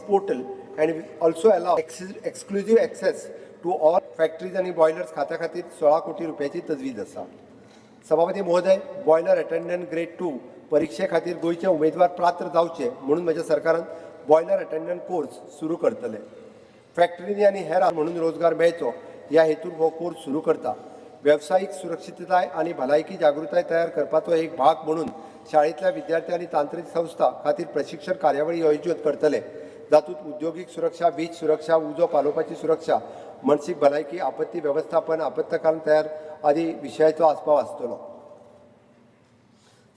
portal and will also allow exclusive access to all factories आणि boilers खात्या खातीर 16 कोटी रुपयाची तजवीज आसा. सभापती महोदय, बॉयलर अटेंडंट ग्रेड 2 परीक्षे खातीर गोंयचे उमेदवार पात्र जावचे म्हणून म्हज्या सरकारान बॉयलर अटेंडंट कोर्स सुरू करतले. फॅक्टरींनी आनी हेर म्हणून रोजगार मेळचो ह्या हेतून हो कोर्स सुरू करता. व्यावसायिक सुरक्षितताय आणि भलायकी जागृताय तयार करपाचो एक भाग म्हणून शाळेंतल्या विद्यार्थी आणि तांत्रिक संस्था खातीर प्रशिक्षण कार्यावळी आयोजीत करतले. जातूंत उद्योगीक सुरक्षा, वीज सुरक्षा, उजो पालोवपाची सुरक्षा, मानसीक भलायकी, आपत्ती व्यवस्थापन, आपत्कालीन तयार आदी विशयाचो आस्पाव आसतलो.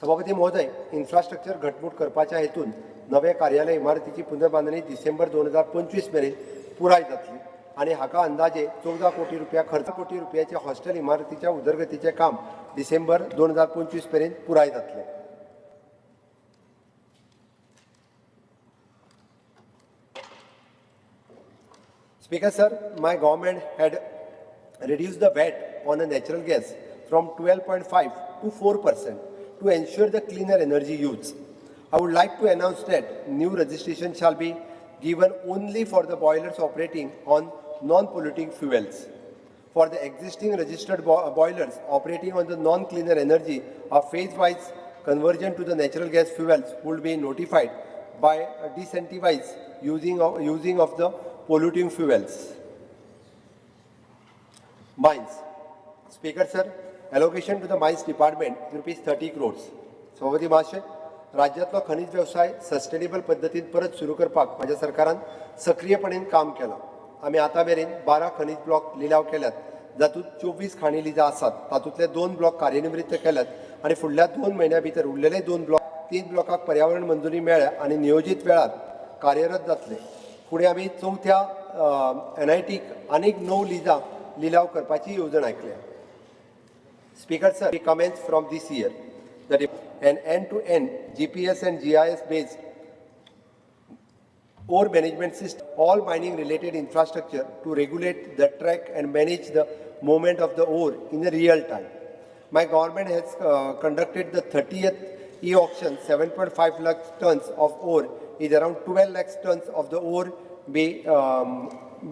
सभापती महोदय, इन्फ्रास्ट्रक्चर घटमूट करपाच्या हेतून नवे कार्यालय इमारतीची पुनर्बांधणी डिसेंबर 2025 मेरेन पुराय जातली आणि हाका अंदाजे 14 कोटी रुपया खर्च कोटी रुपयाचे हॉस्टेल इमारतीच्या उदरगतीचे काम डिसेंबर 2025 मेरेन पुराय जातले. Speaker sir, my government had reduced the VAT on a natural gas from 12.5 to 4% to ensure the cleaner energy use. I would like to announce that new registration shall be given only for the boilers operating on non-polluting fuels. For the existing registered boilers operating on the non-cleaner energy, a phase-wise conversion to the natural gas fuels would be notified by disincentivize using of the polluting fuels. Mines. Speaker sir, allocation to the mines department rupees 30 crores. सभापती महाशय, राज्यातलो खनिज व्यवसाय sustainable पद्धतीन परत सुरू करपाक माझ्या सरकारान सक्रियपणेन काम केलां. आमी आतां मेरेन 12 खनिज ब्लॉक लिलाव केल्यात, जातूंत 24 खाणी लिजा आसात. तातूंतले 2 ब्लॉक कार्यान्वित केल्यात आणि फुडल्या 2 म्हयन्या भितर उरलेले 2 ब्लॉक 3 ब्लॉकाक पर्यावरण मंजुरी मेळ्ळ्या आणि नियोजित वेळार कार्यरत जातले. फुडें आमी चौथ्या NITक आनीक 9 लिजा लिलाव करपाची येवजण आंखल्या. Speaker sir, we commence from this year that an end-to-end GPS and GIS based ore management system, all mining related infrastructure to regulate the track and manage the movement of the ore in the real time. My government has conducted the 30th e-auction. 7.5 lakh tons of ore is around 12 lakh tons of the ore be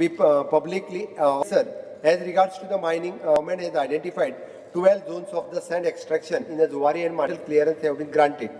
publicly. Sir, as regards to the mining, government has identified 12 zones of the sand extraction in the Zuari and Marshall clearance have been granted.